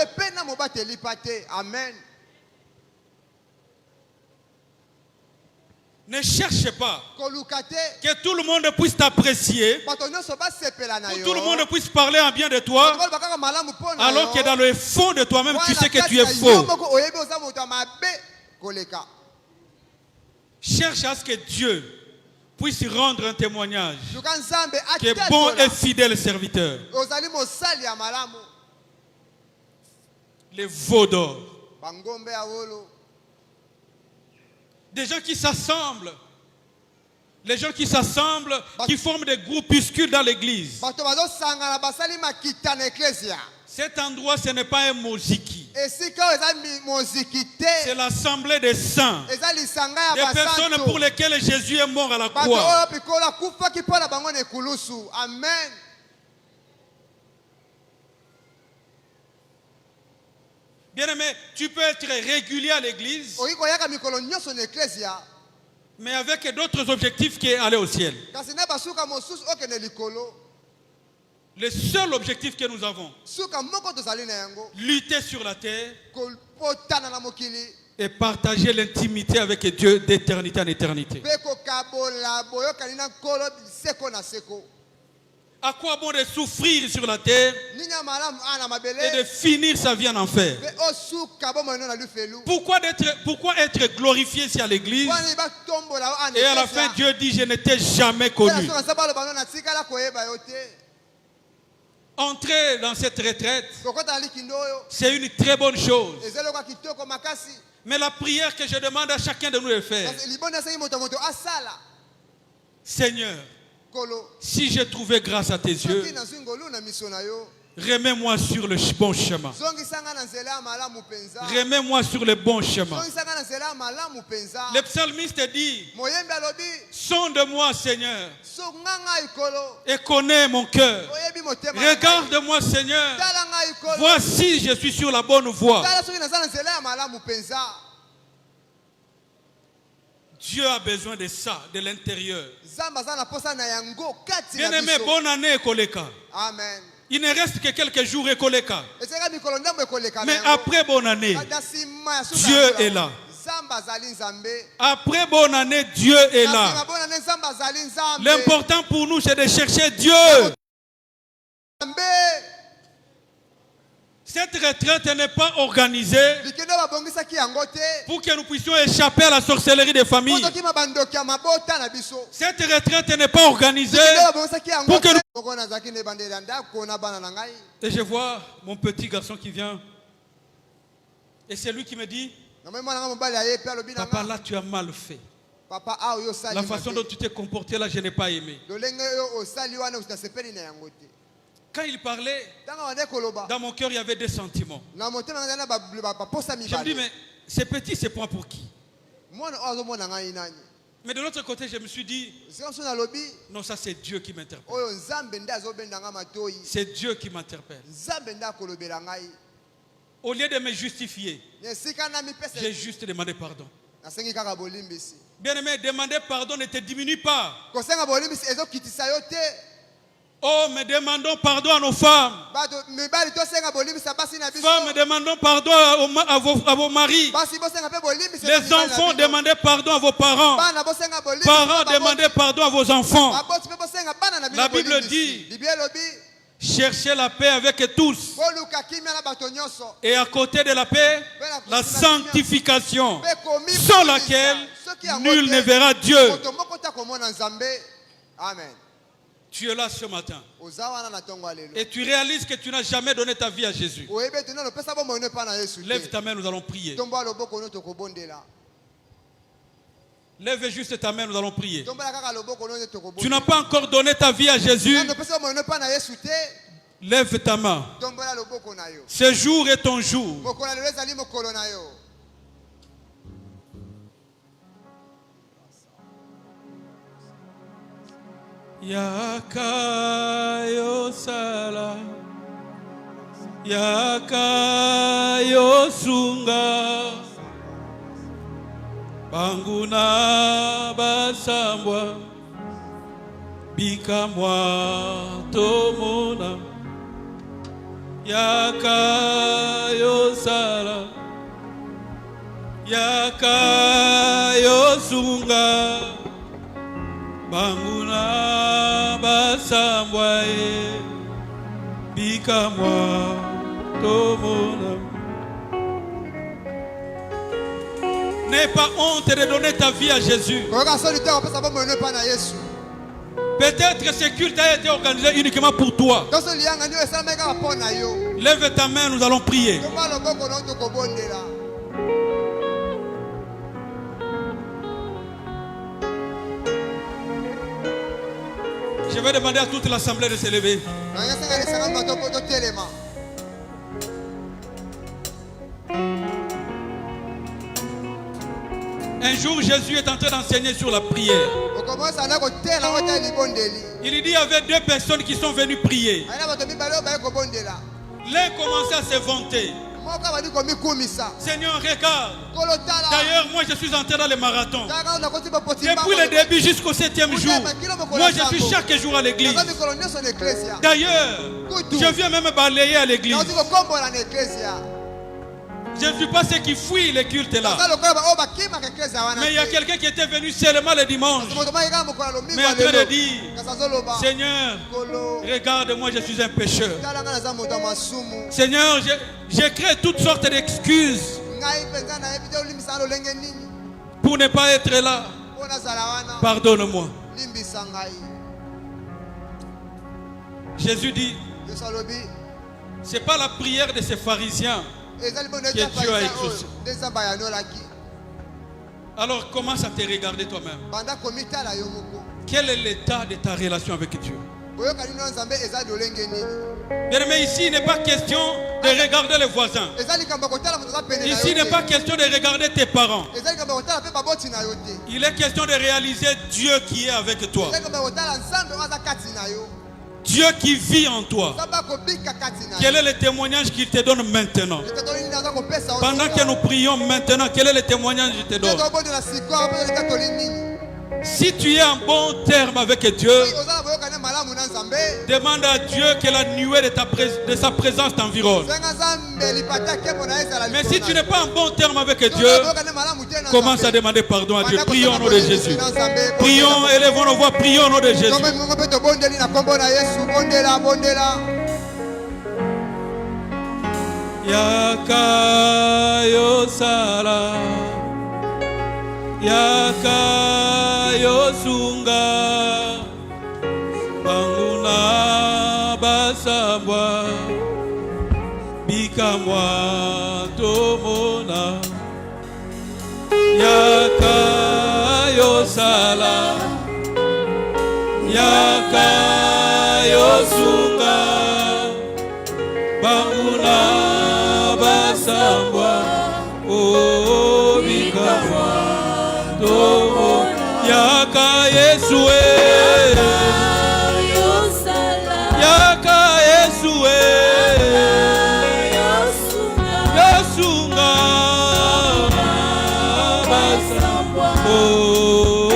Ne cherche pas que tout le monde puisse t'apprécier, que tout le monde puisse parler en bien de toi, alors que dans le fond de toi-même, tu sais que tu es faux. Cherche à ce que Dieu puisse rendre un témoignage qui est bon et fidèle serviteur. Les veaux d'or. Des gens qui s'assemblent. Les gens qui s'assemblent, qui forment des groupuscules dans l'église. Cet endroit, ce n'est pas un moziki. C'est l'assemblée des saints. Des personnes pour lesquelles Jésus est mort à la croix. Amen. Bien-aimé, tu peux être régulier à l'église, mais avec d'autres objectifs qu'aller au ciel. Le seul objectif que nous avons, lutter sur la terre et partager l'intimité avec Dieu d'éternité en éternité. À quoi bon de souffrir sur la terre et de finir sa vie en enfer? Pourquoi être glorifié ici à l'église et à la fin Dieu dit je ne t'ai jamais connu? Entrer dans cette retraite, c'est une très bonne chose. Mais la prière que je demande à chacun de nous de faire, Seigneur, si j'ai trouvé grâce à tes yeux, remets-moi sur le bon chemin. Remets-moi sur le bon chemin. Le psalmiste dit, sonde-moi Seigneur et connais mon cœur. Regarde-moi Seigneur, voici je suis sur la bonne voie. Dieu a besoin de ça, de l'intérieur. Bien-aimé, bonne année, Koleka. Amen. Il ne reste que quelques jours, Koleka. Mais après bonne année, Dieu est là. Après bonne année, Dieu est là. L'important pour nous, c'est de chercher Dieu. Cette retraite n'est pas organisée pour que nous puissions échapper à la sorcellerie des familles. Cette retraite n'est pas organisée pour que nous... Et je vois mon petit garçon qui vient. Et c'est lui qui me dit, papa, là tu as mal fait. La façon dont tu t'es comporté là, je n'ai pas aimé. Quand il parlait, dans mon cœur, il y avait des sentiments. Je me dis, mais c'est petit, c'est point pour qui? Mais de l'autre côté, je me suis dit, non, ça c'est Dieu qui m'interpelle. C'est Dieu qui m'interpelle. Au lieu de me justifier, j'ai juste demandé pardon. Bien-aimé, demander pardon ne te diminue pas. Oh, mais demandons pardon à nos femmes. Femmes, demandons pardon à vos maris. Les enfants, demandez pardon à vos parents. Parents, demandez pardon à vos enfants. La Bible dit, cherchez la paix avec tous. Et à côté de la paix, la sanctification, sans laquelle nul ne verra Dieu. Amen. Tu es là ce matin. Et tu réalises que tu n'as jamais donné ta vie à Jésus. Lève ta main, nous allons prier. Lève juste ta main, nous allons prier. Tu n'as pas encore donné ta vie à Jésus. Lève ta main. Ce jour est ton jour. Yakayo sala, Yakayo sunga, Banguna basambwa, Bikamwa tomona, Yakayo sala, Yakayo sunga, Banguna basambwa bikamwa tomona. N'aie pas honte de donner ta vie à Jésus. Peut-être ce culte a été organisé uniquement pour toi. Lève ta main, nous allons prier. Je vais demander à toute l'assemblée de se lever. Un jour, Jésus est en train d'enseigner sur la prière. Il dit il y avait deux personnes qui sont venues prier. L'un commençait à se vanter. Seigneur, regarde. D'ailleurs, moi je suis entré dans le marathon. Depuis le début jusqu'au 7e jour. Moi je suis chaque jour à l'église. D'ailleurs, je viens même balayer à l'église. Je ne suis pas ceux qui fuient les cultes là. Mais il y a quelqu'un qui était venu seulement le dimanche. Mais en train de dire, Seigneur, regarde-moi, je suis un pécheur. Seigneur, j'ai créé toutes sortes d'excuses pour ne pas être là. Pardonne-moi. Jésus dit, ce n'est pas la prière de ces pharisiens que Dieu a exaucé. Alors commence à te regarder toi-même. Quel est l'état de ta relation avec Dieu? Mais ici, il n'est pas question de regarder les voisins. Ici, il n'est pas question de regarder tes parents. Il est question de réaliser Dieu qui est avec toi. Dieu qui vit en toi. Quel est le témoignage qu'il te donne maintenant? Pendant que nous prions maintenant, quel est le témoignage qu'il te donne? Si tu es en bon terme avec Dieu, demande à Dieu que la nuée de sa présence t'environne. Mais si tu n'es pas en bon terme avec Dieu, commence à demander pardon à Dieu. Prions au nom de Jésus. Prions, élevons nos voix, prions au nom de Jésus. Yakayo sala, Yakayo sunga, Banguna basambwa, Bikamwa tomona. Yakayo sala, Yakayo sunga, Banguna basambwa, oh Bikamwa tomona. Yaka Yesue, Yaka Yesue, Yosunga basambwa, oh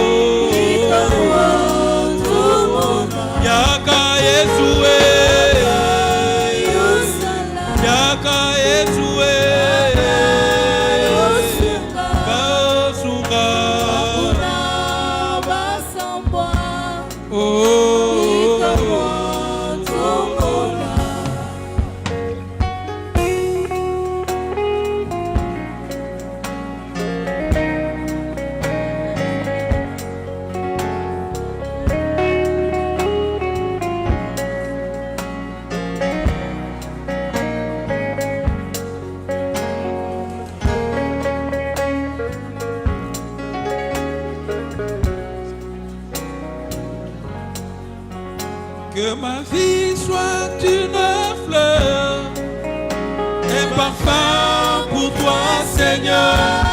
Yaka Yesue. Que ma vie soit une fleur, un parfum pour toi, Seigneur.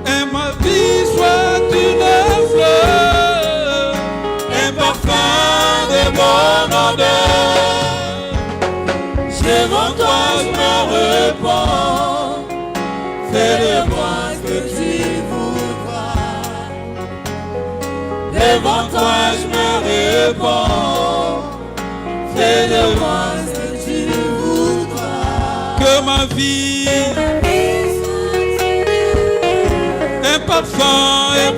Et ma vie soit une fleur, un parfum de mon odeur. Devant toi je me répands, fais de moi ce que tu voudras. Devant toi je me répands, fais de moi ce que tu voudras. Que ma vie, un parfum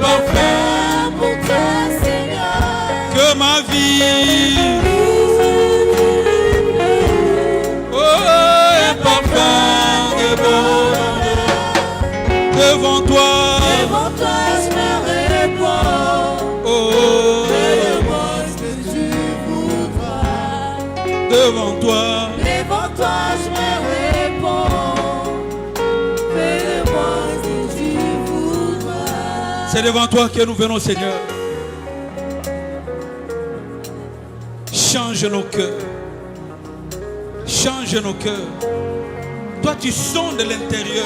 pour toi, Seigneur. Que ma vie, un parfum de bonheur. Devant toi je me répands. Fais-le-moi ce que tu voudras. Devant toi je me répands. Fais-le-moi ce que tu voudras. C'est devant toi que nous venons, Seigneur. Change nos cœurs. Change nos cœurs. Toi, tu sondes de l'intérieur.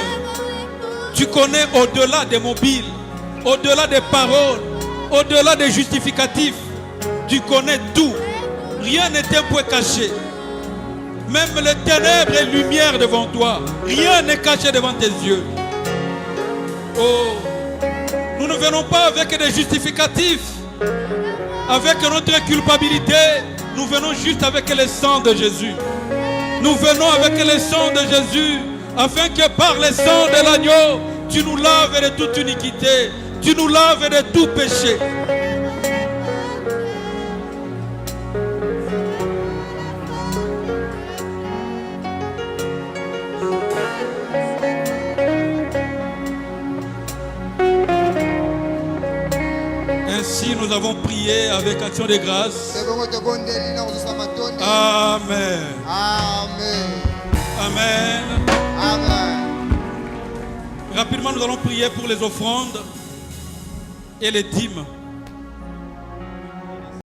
Tu connais au-delà des mobiles, au-delà des paroles, au-delà des justificatifs. Tu connais tout. Rien n'est un point caché. Même les ténèbres et lumière devant toi. Rien n'est caché devant tes yeux. Oh, nous ne venons pas avec des justificatifs, avec notre culpabilité. Nous venons juste avec le sang de Jésus. Nous venons avec le sang de Jésus, afin que par le sang de l'agneau, tu nous laves de toute iniquité, tu nous laves de tout péché. Ainsi nous avons prié avec action de grâce. Amen. Amen. Amen. Amen. Rapidement, nous allons prier pour les offrandes et les dîmes.